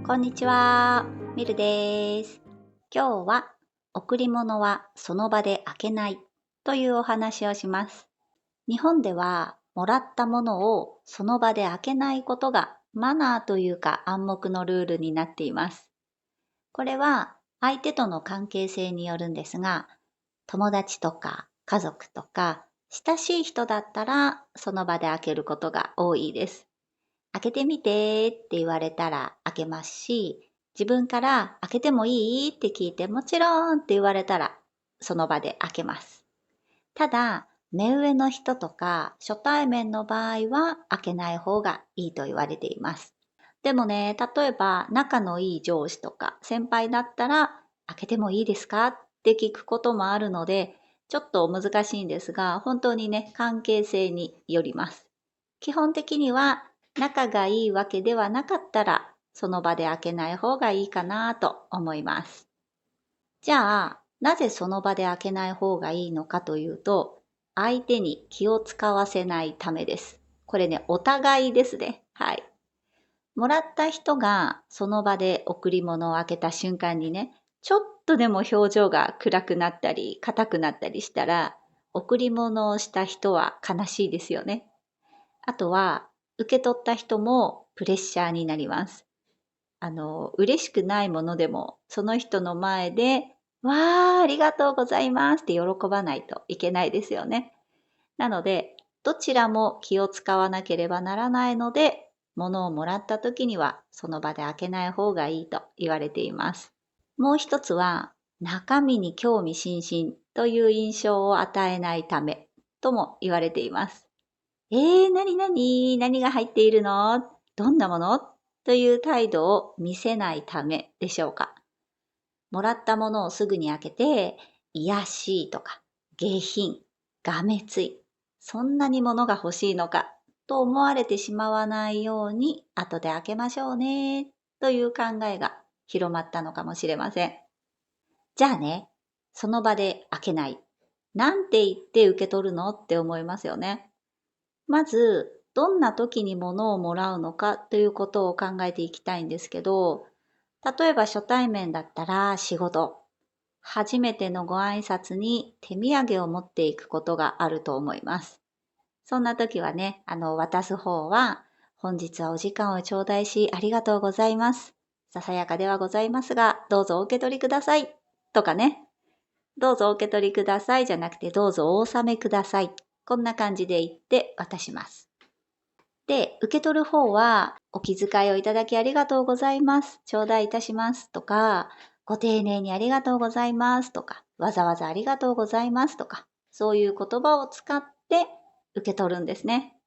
こんにちは、ミルです。今日は贈り物はその場で開けないというお話をします。日本ではもらったものをその場で開けないことがマナーというか暗黙のルールになっています。これは相手との関係性によるんですが、友達とか家族とか親しい人だったらその場で開けることが多いです。開けてみてって言われたら開けますし、自分から開けてもいいって聞いてもちろんって言われたらその場で開けます。ただ、目上の人とか初対面の場合は開けない方がいいと言われています。でもね、例えば仲のいい上司とか先輩だったら開けてもいいですかって聞くこともあるので、ちょっと難しいんですが、本当にね、関係性によります。基本的には仲がいいわけではなかったら、その場で開けない方がいいかなと思います。じゃあ、なぜその場で開けない方がいいのかというと、相手に気を使わせないためです。これね、お互いですね。はい。もらった人がその場で贈り物を開けた瞬間にね、ちょっとでも表情が暗くなったり、硬くなったりしたら、贈り物をした人は悲しいですよね。あとは、受け取った人もプレッシャーになります。嬉しくないものでも、その人の前で、わー、ありがとうございますって喜ばないといけないですよね。なので、どちらも気を使わなければならないので、物をもらった時には、その場で開けない方がいいと言われています。もう一つは、中身に興味津々という印象を与えないためとも言われています。何が入っているの？どんなもの？という態度を見せないためでしょうか。もらったものをすぐに開けて、癒しいとか、下品、がめつい、そんなに物が欲しいのかと思われてしまわないように、後で開けましょうね、という考えが広まったのかもしれません。じゃあね、その場で開けない。なんて言って受け取るのって思いますよね。まず、どんな時に物をもらうのかということを考えていきたいんですけど、例えば初対面だったら仕事、初めてのご挨拶に手土産を持っていくことがあると思います。そんな時はね、渡す方は、本日はお時間を頂戴しありがとうございます。ささやかではございますが、どうぞお受け取りください。とかね、どうぞお受け取りくださいじゃなくて、どうぞお納めください。こんな感じで言って渡します。で、受け取る方は、お気遣いをいただきありがとうございます。頂戴いたしますとか、ご丁寧にありがとうございますとか、わざわざありがとうございますとか、そういう言葉を使って受け取るんですね。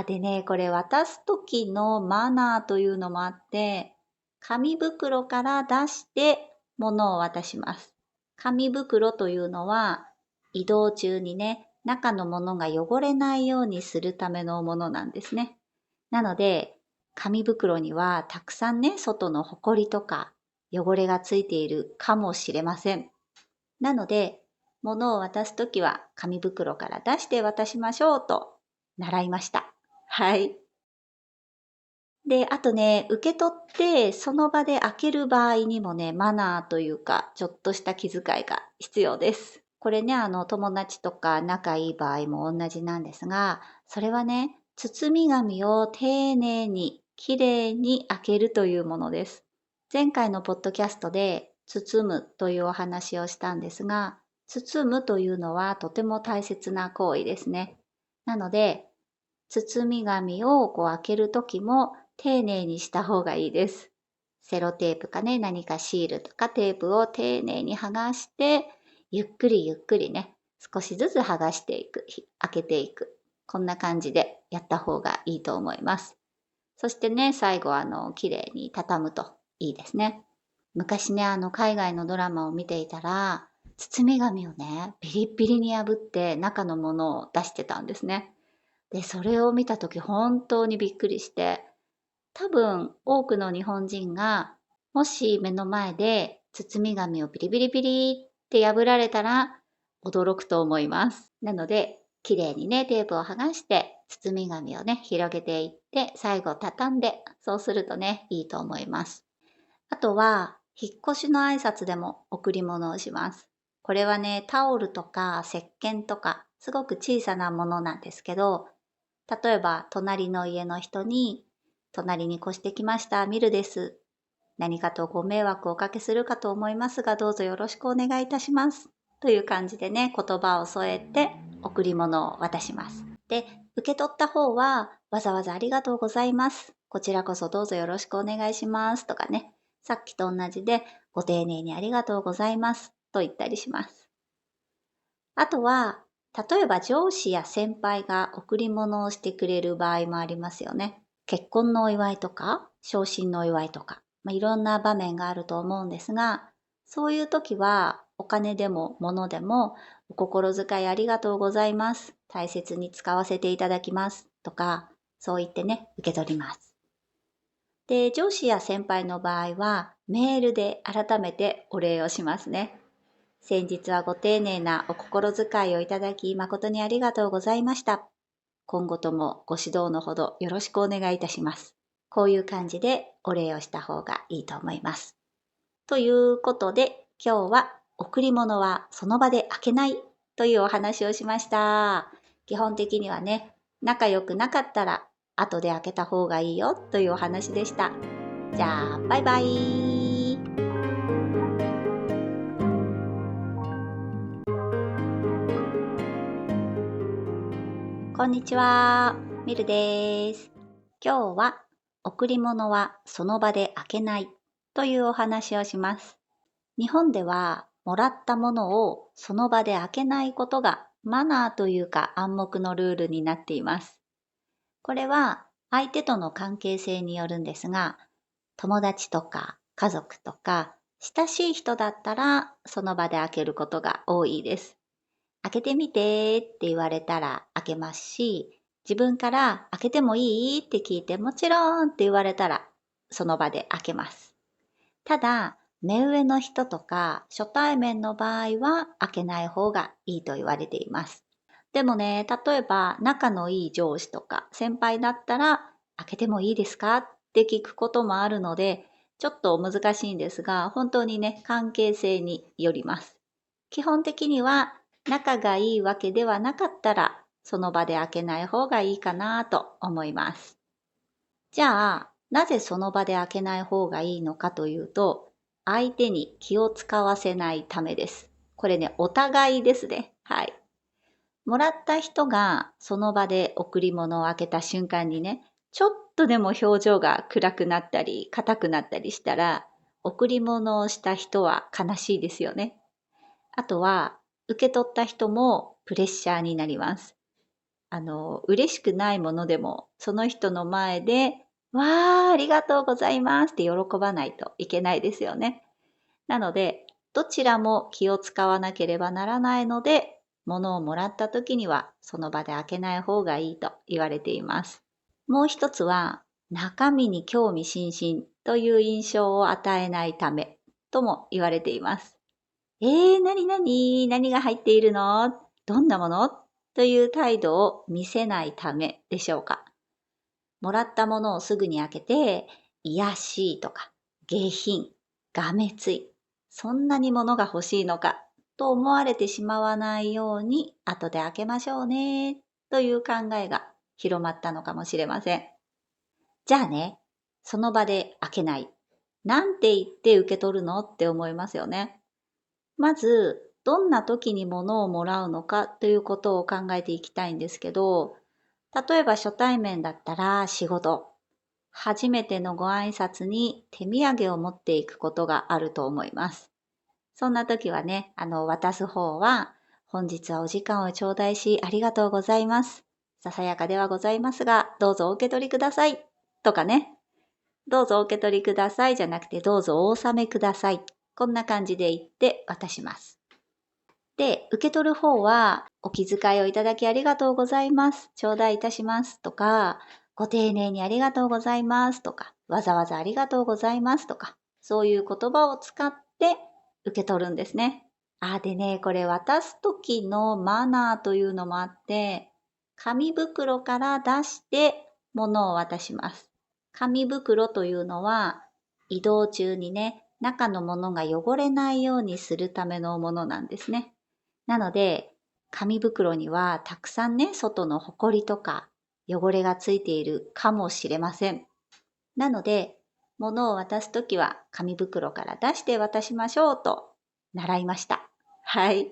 でね、これ渡す時のマナーというのもあって、紙袋から出して物を渡します。紙袋というのは、移動中にね、中のものが汚れないようにするためのものなんですね。なので、紙袋にはたくさんね、外のほこりとか汚れがついているかもしれません。なので、物を渡すときは紙袋から出して渡しましょうと習いました。はい。で、あとね、受け取ってその場で開ける場合にもね、マナーというか、ちょっとした気遣いが必要です。これね、友達とか仲いい場合も同じなんですが、それはね、包み紙を丁寧に、きれいに開けるというものです。前回のポッドキャストで、包むというお話をしたんですが、包むというのはとても大切な行為ですね。なので、包み紙を開けるときも丁寧にした方がいいです。セロテープかね、何かシールとかテープを丁寧に剥がして、ゆっくりゆっくりね、少しずつ剥がしていく、開けていく。こんな感じでやった方がいいと思います。そしてね、最後綺麗に畳むといいですね。昔ね、海外のドラマを見ていたら、包み紙をね、ビリビリに破って中のものを出してたんですね。で、それを見たとき本当にびっくりして、多分多くの日本人が、もし目の前で包み紙をビリビリビリって破られたら驚くと思います。なので、綺麗にね、テープを剥がして、包み紙をね、広げていって、最後畳んで、そうするとね、いいと思います。あとは、引っ越しの挨拶でも贈り物をします。これはね、タオルとか石鹸とか、すごく小さなものなんですけど、例えば、隣の家の人に、隣に越してきました、ミルです。何かとご迷惑をおかけするかと思いますが、どうぞよろしくお願いいたします。という感じでね、言葉を添えて贈り物を渡します。で、受け取った方は、わざわざありがとうございます。こちらこそどうぞよろしくお願いしますとかね、さっきと同じで、ご丁寧にありがとうございますと言ったりします。あとは、例えば上司や先輩が贈り物をしてくれる場合もありますよね。結婚のお祝いとか、昇進のお祝いとか、いろんな場面があると思うんですが、そういう時はお金でも物でもお心遣いありがとうございます。大切に使わせていただきますとか、そう言ってね、受け取ります。で、上司や先輩の場合はメールで改めてお礼をしますね。先日はご丁寧なお心遣いをいただき誠にありがとうございました。今後ともご指導のほどよろしくお願いいたします。こういう感じでお礼をした方がいいと思います。ということで、今日は贈り物はその場で開けないというお話をしました。基本的にはね、仲良くなかったら後で開けた方がいいよというお話でした。じゃあ、バイバイ。こんにちは、ミルです。今日は贈り物はその場で開けないというお話をします。日本ではもらったものをその場で開けないことがマナーというか暗黙のルールになっています。これは相手との関係性によるんですが、友達とか家族とか親しい人だったらその場で開けることが多いです。開けてみてって言われたら開けますし、自分から開けてもいいって聞いてもちろんって言われたらその場で開けます。ただ、目上の人とか初対面の場合は開けない方がいいと言われています。でもね、例えば仲のいい上司とか先輩だったら開けてもいいですかって聞くこともあるので、ちょっと難しいんですが、本当にね、関係性によります。基本的には仲がいいわけではなかったら、その場で開けない方がいいかなと思います。じゃあ、なぜその場で開けない方がいいのかというと、相手に気を使わせないためです。これね、お互いですね。はい。もらった人がその場で贈り物を開けた瞬間にね、ちょっとでも表情が暗くなったり、硬くなったりしたら、贈り物をした人は悲しいですよね。あとは、受け取った人もプレッシャーになります。嬉しくないものでも、その人の前で、わあ、ありがとうございますって喜ばないといけないですよね。なので、どちらも気を使わなければならないので、物をもらった時にはその場で開けない方がいいと言われています。もう一つは、中身に興味津々という印象を与えないためとも言われています。何が入っているのどんなものという態度を見せないためでしょうか。もらったものをすぐに開けて、癒やしいとか、下品、がめつい、そんなに物が欲しいのかと思われてしまわないように、後で開けましょうね、という考えが広まったのかもしれません。じゃあね、その場で開けない。なんて言って受け取るのって思いますよね。まず、どんな時に物をもらうのかということを考えていきたいんですけど、例えば初対面だったら仕事、初めてのご挨拶に手土産を持っていくことがあると思います。そんな時はね、渡す方は、本日はお時間を頂戴しありがとうございます。ささやかではございますが、どうぞお受け取りください。とかね、どうぞお受け取りくださいじゃなくて、どうぞお納めください。こんな感じで言って渡します。で、受け取る方は、お気遣いをいただきありがとうございます。頂戴いたしますとか、ご丁寧にありがとうございますとか、わざわざありがとうございますとか、そういう言葉を使って受け取るんですね。でね、これ渡す時のマナーというのもあって、紙袋から出して物を渡します。紙袋というのは、移動中にね、中のものが汚れないようにするためのものなんですね。なので、紙袋にはたくさんね、外のほこりとか汚れがついているかもしれません。なので、物を渡すときは紙袋から出して渡しましょうと習いました。はい。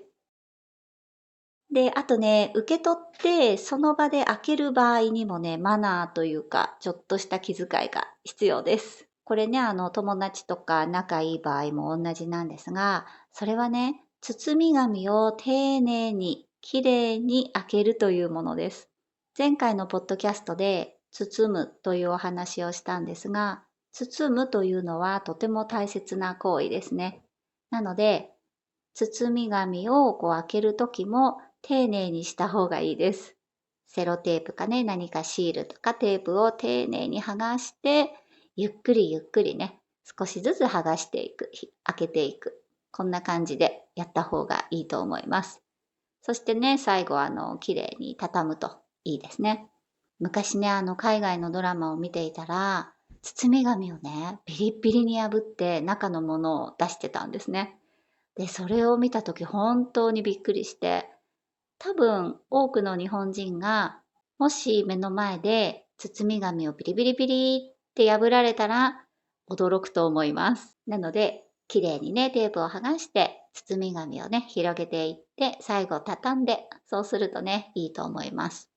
で、あとね、受け取ってその場で開ける場合にもね、マナーというか、ちょっとした気遣いが必要です。これね、友達とか仲いい場合も同じなんですが、それはね、包み紙を丁寧に、きれいに開けるというものです。前回のポッドキャストで、包むというお話をしたんですが、包むというのはとても大切な行為ですね。なので、包み紙を開けるときも丁寧にした方がいいです。セロテープかね、何かシールとかテープを丁寧に剥がして、ゆっくりゆっくりね、少しずつ剥がしていく、開けていく。こんな感じでやった方がいいと思います。そしてね、最後綺麗に畳むといいですね。昔ね、海外のドラマを見ていたら、包み紙をね、ビリッビリに破って中のものを出してたんですね。で、それを見たとき本当にびっくりして、多分多くの日本人が、もし目の前で包み紙をビリビリビリって破られたら驚くと思います。なので、綺麗にね、テープを剥がして、包み紙をね、広げていって、最後畳んで、そうするとね、いいと思います。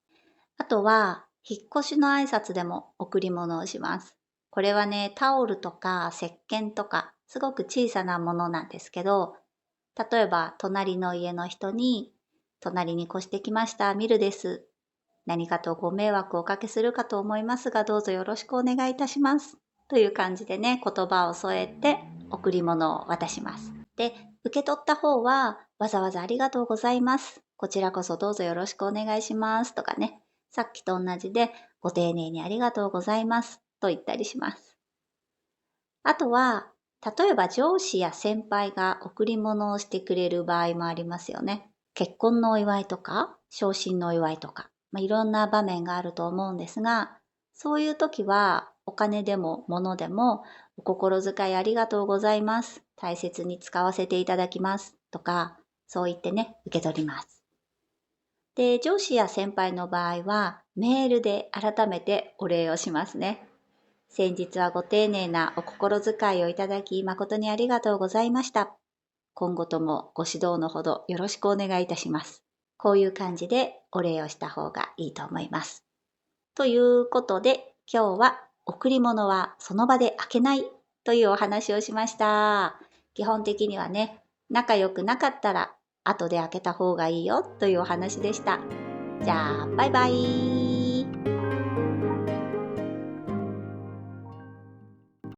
あとは、引っ越しの挨拶でも贈り物をします。これはね、タオルとか石鹸とか、すごく小さなものなんですけど、例えば、隣の家の人に、隣に越してきました、ミルです。何かとご迷惑をおかけするかと思いますが、どうぞよろしくお願いいたします。という感じでね、言葉を添えて贈り物を渡します。で、受け取った方は、わざわざありがとうございます。こちらこそどうぞよろしくお願いしますとかね、さっきと同じで、ご丁寧にありがとうございますと言ったりします。あとは、例えば上司や先輩が贈り物をしてくれる場合もありますよね。結婚のお祝いとか、昇進のお祝いとか、いろんな場面があると思うんですが、そういう時はお金でも物でもお心遣いありがとうございます。大切に使わせていただきますとか、そう言ってね、受け取ります。で、上司や先輩の場合はメールで改めてお礼をしますね。先日はご丁寧なお心遣いをいただき誠にありがとうございました。今後ともご指導のほどよろしくお願いいたします。こういう感じでお礼をした方がいいと思います。ということで、今日は贈り物はその場で開けないというお話をしました。基本的にはね、仲良くなかったら後で開けた方がいいよというお話でした。じゃあ、バイバイ。